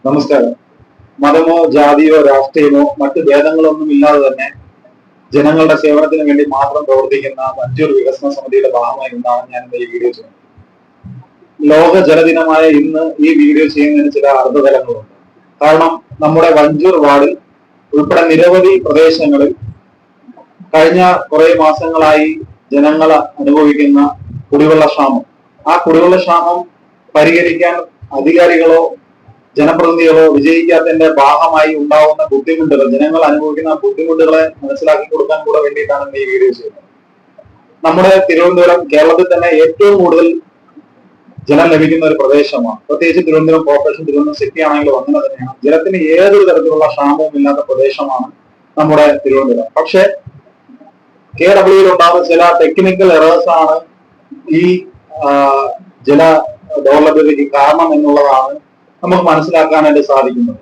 നമസ്കാരം. മതമോ ജാതിയോ രാഷ്ട്രീയമോ മറ്റ് ഭേദങ്ങളൊന്നും ഇല്ലാതെ തന്നെ ജനങ്ങളുടെ സേവനത്തിന് വേണ്ടി മാത്രം പ്രവർത്തിക്കുന്ന വഞ്ചൂർ വികസന സമിതിയുടെ ഭാഗമായി നിന്നാണ് ഞാൻ ഇന്ന് ഈ വീഡിയോ ചെയ്യുന്നത്. ലോക ജലദിനമായ ഇന്ന് ഈ വീഡിയോ ചെയ്യുന്നതിന് ചില അർത്ഥതലങ്ങളുണ്ട്. കാരണം നമ്മുടെ വഞ്ചൂർ വാർഡിൽ ഉൾപ്പെടെ നിരവധി പ്രദേശങ്ങളിൽ കഴിഞ്ഞ കുറെ മാസങ്ങളായി ജനങ്ങൾ അനുഭവിക്കുന്ന കുടിവെള്ള ക്ഷാമം, ആ കുടിവെള്ള ക്ഷാമം പരിഹരിക്കാൻ അധികാരികളോ ജനപ്രതിനിധികളോ വിജയിക്കാത്തതിന്റെ ഭാഗമായി ഉണ്ടാവുന്ന ബുദ്ധിമുട്ടുകൾ, ജനങ്ങൾ അനുഭവിക്കുന്ന ബുദ്ധിമുട്ടുകളെ മനസ്സിലാക്കി കൊടുക്കാൻ കൂടെ വേണ്ടിയിട്ടാണ് ഈ വീഡിയോ ചെയ്യുന്നത്. നമ്മുടെ തിരുവനന്തപുരം കേരളത്തിൽ തന്നെ ഏറ്റവും കൂടുതൽ ജലം ലഭിക്കുന്ന ഒരു പ്രദേശമാണ്. പ്രത്യേകിച്ച് തിരുവനന്തപുരം കോർപ്പറേഷൻ, തിരുവനന്തപുരം സിറ്റി ആണെങ്കിലും അങ്ങനെ തന്നെയാണ്. ജലത്തിന് ഏതൊരു തരത്തിലുള്ള ക്ഷാമവും ഇല്ലാത്ത പ്രദേശമാണ് നമ്മുടെ തിരുവനന്തപുരം. പക്ഷെ KWയിൽ ഉണ്ടാകുന്ന ചില ടെക്നിക്കൽ എറേഴ്സ് ആണ് ഈ ജല ദൗർലഭ്യതയ്ക്ക് കാരണം എന്നുള്ളതാണ് നമുക്ക് മനസ്സിലാക്കാനായിട്ട് സാധിക്കുന്നത്.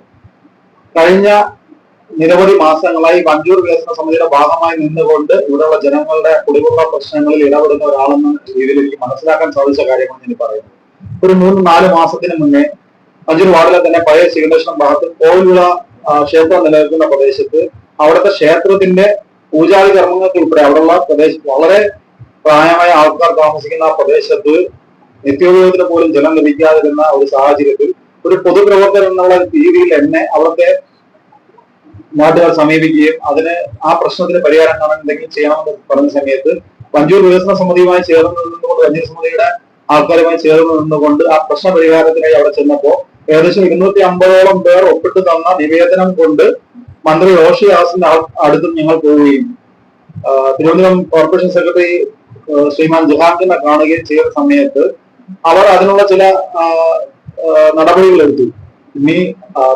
കഴിഞ്ഞ നിരവധി മാസങ്ങളായി വഞ്ചൂർ വികസന സമിതിയുടെ ഭാഗമായി നിന്നുകൊണ്ട് ഇവിടെയുള്ള ജനങ്ങളുടെ കുടിവെള്ള പ്രശ്നങ്ങളിൽ ഇടപെടുന്ന ഒരാളെന്ന രീതിയിൽ എനിക്ക് മനസ്സിലാക്കാൻ സാധിച്ച കാര്യമാണ് ഞാൻ പറയുന്നത്. ഒരു 3-4 മാസത്തിന് മുന്നേ വഞ്ചൂർ വാർഡിലെ തന്നെ പഴയ ശ്രീകൃഷ്ണൻ ഭാഗത്ത് കോവിലുള്ള ക്ഷേത്രം നിലനിൽക്കുന്ന പ്രദേശത്ത് അവിടുത്തെ ക്ഷേത്രത്തിന്റെ പൂജാതി കർമ്മങ്ങൾക്ക് ഉൾപ്പെടെ അവിടെയുള്ള പ്രദേശത്ത് വളരെ പ്രായമായ ആൾക്കാർ താമസിക്കുന്ന ആ പ്രദേശത്ത് നിത്യോപയോഗത്തിന് പോലും ജലം ലഭിക്കാതിരുന്ന ഒരു സാഹചര്യത്തിൽ ഒരു പൊതുപ്രവർത്തകൻ എന്നുള്ള രീതിയിൽ എന്നെ അവിടുത്തെ നാട്ടുകാർ സമീപിക്കുകയും അതിന് ആ പ്രശ്നത്തിന് പരിഹാരം കാണാൻ എന്തെങ്കിലും ചെയ്യണമെന്ന് പറഞ്ഞ സമയത്ത് വഞ്ചൂർ വികസന സമിതിയുമായി ചേർന്ന് നിന്നുകൊണ്ട്, വഞ്ചൂർ സമിതിയുടെ ആൾക്കാരുമായി ചേർന്ന് നിന്നുകൊണ്ട് ആ പ്രശ്ന പരിഹാരത്തിനായി അവിടെ ചെന്നപ്പോ ഏകദേശം 250ഓളം പേർ ഒപ്പിട്ട് തന്ന നിവേദനം കൊണ്ട് മന്ത്രി റോഷി ഹാസിന്റെ അടുത്തും ഞങ്ങൾ പോവുകയും തിരുവനന്തപുരം കോർപ്പറേഷൻ സെക്രട്ടറി ശ്രീമാൻ ജഹാംഗിനെ കാണുകയും ചെയ്ത സമയത്ത് അവർ അതിനുള്ള ചില നടപടികൾ എടുത്തു. ഇനി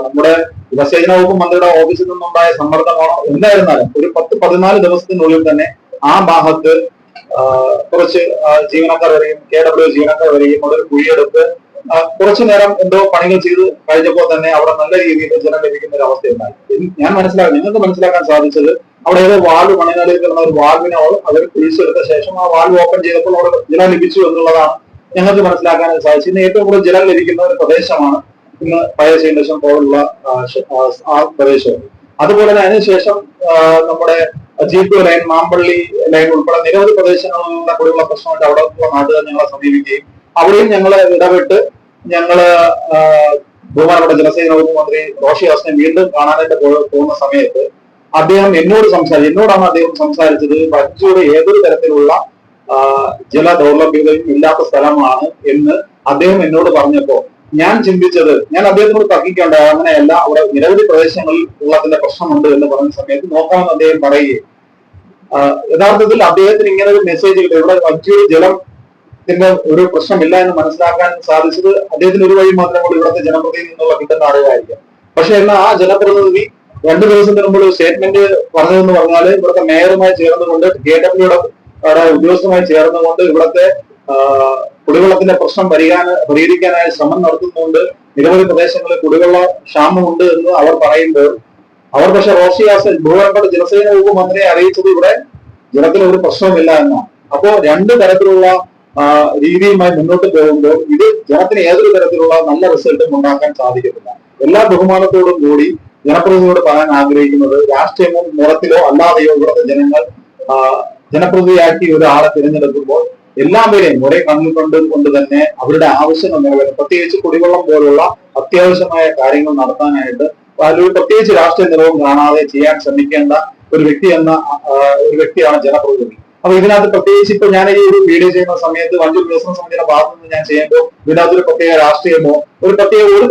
നമ്മുടെ ജലസേചന വകുപ്പ് മന്ത്രിയുടെ ഓഫീസിൽ നിന്നുണ്ടായ സമ്മർദ്ദമാണോ എന്തായിരുന്നാലും ഒരു 10-14 ദിവസത്തിനുള്ളിൽ തന്നെ ആ ഭാഗത്ത് കുറച്ച് ജീവനക്കാർ വരികയും KW ജീവനക്കാർ വരികയും അവിടെ ഒരു കുഴിയെടുത്ത് കുറച്ചു നേരം എന്തോ പണികൾ ചെയ്ത് കഴിഞ്ഞപ്പോൾ തന്നെ അവിടെ നല്ല രീതിയിൽ ജലം ലഭിക്കുന്ന ഒരു അവസ്ഥയുണ്ടായി. നിങ്ങൾക്ക് മനസ്സിലാക്കാൻ സാധിച്ചത് അവിടെ ഏതോ വാൽവ് മണിനാളിൽ കിടന്ന ഒരു വാൽവിനെ അവർ കുഴിച്ചെടുത്ത ശേഷം ആ വാൽവ് ഓപ്പൺ ചെയ്തപ്പോൾ അവിടെ ജലം ലഭിച്ചു എന്നുള്ളതാണ് ഞങ്ങൾക്ക് മനസ്സിലാക്കാൻ സാധിച്ചു. ഇന്ന് ഏറ്റവും കൂടുതൽ ജലം ലഭിക്കുന്ന ഒരു പ്രദേശമാണ് ഇന്ന് പഴയ ശ്രീകൃഷ്ണൻ പോലുള്ള ആ പ്രദേശം. അതുപോലെ തന്നെ അതിനുശേഷം നമ്മുടെ G2 ലൈൻ, മാമ്പള്ളി ലൈൻ ഉൾപ്പെടെ നിരവധി പ്രദേശങ്ങളിലുള്ള കുടിവെള്ള പ്രശ്നമായിട്ട് അവിടെ നാട്ടുകാർ ഞങ്ങളെ സമീപിക്കുകയും അവിടെയും ഞങ്ങൾ ഇടപെട്ട് ബഹുമാനപ്പെട്ട ജലസേചന വകുപ്പ് മന്ത്രി റോഷി ഹാസിനെ വീണ്ടും കാണാനായിട്ട് പോകുന്ന സമയത്ത് അദ്ദേഹം എന്നോടാണ് അദ്ദേഹം സംസാരിച്ചത് വഞ്ചൂർ ഏതൊരു തരത്തിലുള്ള ജല ദൗർലഭ്യതയും ഇല്ലാത്ത സ്ഥലമാണ് എന്ന് അദ്ദേഹം എന്നോട് പറഞ്ഞപ്പോ ഞാൻ ചിന്തിച്ചത്, ഞാൻ അദ്ദേഹത്തിനോട് തർക്കിക്കേണ്ട, അങ്ങനെയല്ല, അവിടെ നിരവധി പ്രദേശങ്ങളിൽ വെള്ളത്തിന്റെ പ്രശ്നമുണ്ട് എന്ന് പറഞ്ഞ സമയത്ത് നോക്കാമെന്ന് അദ്ദേഹം പറയുകയും യഥാർത്ഥത്തിൽ അദ്ദേഹത്തിന് ഇങ്ങനെ ഒരു മെസ്സേജ് കിട്ടും, ഇവിടെ വഞ്ചൂർ ജലത്തിന്റെ ഒരു പ്രശ്നമില്ല എന്ന് മനസ്സിലാക്കാൻ സാധിച്ചത് അദ്ദേഹത്തിന് ഒരു വഴി മാത്രമേ ഉള്ളൂ, ഇവിടുത്തെ ജനപ്രതിനിധിയിൽ നിന്നുള്ള കിട്ടുന്ന അറിവായിരിക്കാം. പക്ഷെ എന്നാൽ ആ ജനപ്രതിനിധി 2 ദിവസത്തിന് മുമ്പ് ഒരു സ്റ്റേറ്റ്മെന്റ് പറഞ്ഞതെന്ന് പറഞ്ഞാൽ ഇവിടുത്തെ മേയറുമായി ചേർന്നുകൊണ്ട് KWയുടെ ഉദ്യോഗസ്ഥരുമായി ചേർന്നുകൊണ്ട് ഇവിടുത്തെ കുടിവെള്ളത്തിന്റെ പ്രശ്നം പരിഹരിക്കാനായി ശ്രമം നടത്തുന്നുണ്ട്, നിരവധി പ്രദേശങ്ങളിൽ കുടിവെള്ള ക്ഷാമമുണ്ട് എന്ന് അവർ പറയുമ്പോൾ അവർ പക്ഷെ റോഷി ഹാസൻ ബഹുമാനപ്പെട്ട ജലസേന വകുപ്പ് മന്ത്രിയെ അറിയിച്ചത് ഇവിടെ ജലത്തിന് ഒരു പ്രശ്നവുമില്ല എന്നാണ്. അപ്പോ 2 തരത്തിലുള്ള രീതിയുമായി മുന്നോട്ട് പോകുമ്പോൾ ഇത് ജനത്തിന് ഏതൊരു തരത്തിലുള്ള നല്ല റിസൾട്ടും ഉണ്ടാക്കാൻ സാധിക്കത്തില്ല. എല്ലാ ബഹുമാനത്തോടും കൂടി ജനപ്രതിനിധിയോട് പറയാൻ ആഗ്രഹിക്കുന്നത്, രാഷ്ട്രീയമോ നിറത്തിലോ അല്ലാതെയോ ഇവിടുത്തെ ജനങ്ങൾ ജനപ്രതിനിധിയാക്കി ഒരാളെ തിരഞ്ഞെടുക്കുമ്പോൾ എല്ലാവരെയും ഒരേ കണ്ണിൽ കൊണ്ട് തന്നെ അവരുടെ ആവശ്യങ്ങൾ നിറവേറ്റും. പ്രത്യേകിച്ച് കുടിവെള്ളം പോലുള്ള അത്യാവശ്യമായ കാര്യങ്ങൾ നടത്താനായിട്ട് പ്രത്യേകിച്ച് രാഷ്ട്രീയ നിറവും കാണാതെ ചെയ്യാൻ ശ്രമിക്കേണ്ട ഒരു വ്യക്തിയാണ് ജനപ്രതിനിധി. അപ്പൊ ഇതിനകത്ത് പ്രത്യേകിച്ച് ഇപ്പൊ ഞാൻ ഈ ഒരു വീഡിയോ ചെയ്യുന്ന സമയത്ത് വഞ്ചൂർ വികസന സമിതിയുടെ ഭാഗത്ത് നിന്ന് ഞാൻ ചെയ്യുമ്പോൾ ഇതിനകത്തൊരു പ്രത്യേക രാഷ്ട്രീയമോ ഒരു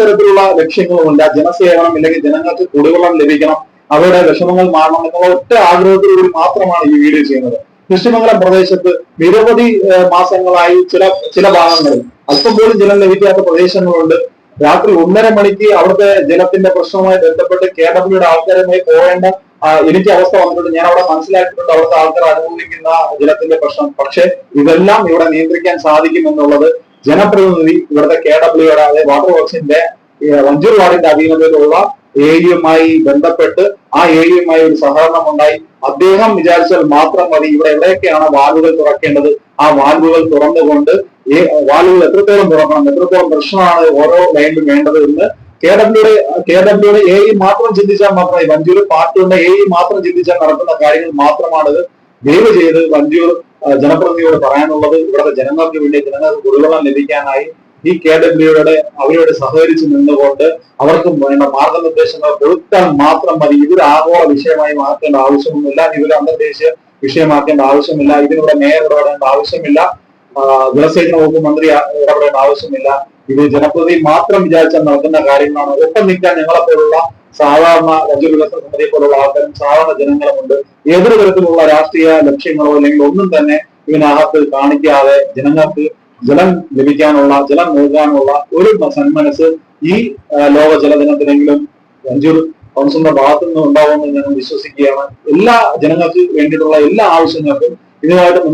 തരത്തിലുള്ള ലക്ഷ്യങ്ങളുമില്ല. ജനസേവനം, ഇല്ലെങ്കിൽ ജനങ്ങൾക്ക് കുടിവെള്ളം ലഭിക്കണം, അവരുടെ വിഷമങ്ങൾ മാറണം എന്നുള്ള ഒറ്റ ആഗ്രഹത്തോടുകൂടി മാത്രമാണ് ഈ വീഡിയോ ചെയ്യുന്നത്. കൃഷ്ണമംഗലം പ്രദേശത്ത് നിരവധി മാസങ്ങളായി ചില ഭാഗങ്ങളിൽ അല്പം പോലും ജലം ലഭിക്കാത്ത പ്രദേശങ്ങളുണ്ട്. രാത്രി 1:30 മണിക്ക് അവിടുത്തെ ജലത്തിന്റെ പ്രശ്നവുമായി ബന്ധപ്പെട്ട് KWയുടെ ആൾക്കാരുമായി പോകേണ്ട എനിക്ക് അവസ്ഥ വന്നിട്ടുണ്ട്. ഞാൻ അവിടെ മനസ്സിലാക്കിയിട്ടുണ്ട് അവിടുത്തെ ആൾക്കാർ അനുഭവിക്കുന്ന ജലത്തിന്റെ പ്രശ്നം. പക്ഷെ ഇതെല്ലാം ഇവിടെ നിയന്ത്രിക്കാൻ സാധിക്കുമെന്നുള്ളത് ജനപ്രതിനിധി ഇവിടുത്തെ KWയുടെ അതായത് വാട്ടർ വർക്സിന്റെ വഞ്ചൂർ വാർഡിന്റെ അധീനതയിലുള്ള AUമായി ബന്ധപ്പെട്ട് ആ AUമായി ഒരു സഹകരണം ഉണ്ടായി. അദ്ദേഹം വിചാരിച്ചാൽ മാത്രം മതി ഇവിടെ എവിടെയൊക്കെയാണ് വാൽവുകൾ തുറക്കേണ്ടത് ആ വാൽവുകൾ തുറന്നുകൊണ്ട് വാൽവുകൾ എത്രത്തോളം തുറക്കണം, എത്രത്തോളം പ്രശ്നമാണ് ഓരോ ലൈനിലും വേണ്ടത് എന്ന് കെ ഡബ്ല്യൂടെ എ മാത്രം ചിന്തിച്ചാൽ മാത്രമേ വഞ്ചൂർ പാർട്ടിയുടെ എ മാത്രം ചിന്തിച്ചാൽ നടക്കുന്ന കാര്യങ്ങൾ മാത്രമാണിത്. ദയവ് ചെയ്ത് വഞ്ചൂർ ജനപ്രതിനിധിയോട് പറയാനുള്ളത്, ഇവിടുത്തെ ജനങ്ങൾക്ക് വേണ്ടി ജനങ്ങൾക്ക് കുടിവെള്ളം ലഭിക്കാനായി ഈ കെ ഡബ്ല്യൂടെ അവരോട് സഹകരിച്ച് നിന്നുകൊണ്ട് അവർക്ക് വേണ്ട മാർഗനിർദ്ദേശങ്ങൾ കൊടുത്താൽ മാത്രം മതി. ഇതൊരു ആഗോള വിഷയമായി മാറ്റേണ്ട ആവശ്യമൊന്നുമില്ല, ഇതൊരു അന്തർദേശീയ വിഷയമാക്കേണ്ട ആവശ്യമില്ല, ഇതിലൂടെ മേയർ ഇടപെടേണ്ട ആവശ്യമില്ല, ജലസേചന വകുപ്പ് മന്ത്രി ഇടപെടേണ്ട ആവശ്യമില്ല. ഇത് ജനപ്രതി മാത്രം വിചാരിച്ചാൽ നടക്കുന്ന കാര്യങ്ങളാണ്. ഒപ്പം നിൽക്കാൻ ഞങ്ങളെപ്പോലുള്ള സാധാരണ വഞ്ചൂർ വികസന സമിതിയെ പോലുള്ള ആൾക്കാരും സാധാരണ ജനങ്ങളുമുണ്ട്. ഏതൊരു തരത്തിലുള്ള രാഷ്ട്രീയ ലക്ഷ്യങ്ങളോ അല്ലെങ്കിൽ ഒന്നും തന്നെ ഇതിനകത്ത് കാണിക്കാതെ ജനങ്ങൾക്ക് ജലം ലഭിക്കാനുള്ള, ജലം നൽകാനുള്ള ഒരു സന്മനസ് ഈ ലോക ജലദിനത്തിനെങ്കിലും വഞ്ചൂർ കൗൺസിലിന്റെ ഭാഗത്തു നിന്ന് ഉണ്ടാവുമെന്ന് ഞാൻ വിശ്വസിക്കുകയാണ്. എല്ലാ ജനങ്ങൾക്ക് വേണ്ടിയിട്ടുള്ള എല്ലാ ആവശ്യങ്ങൾക്കും ഇതുമായിട്ട്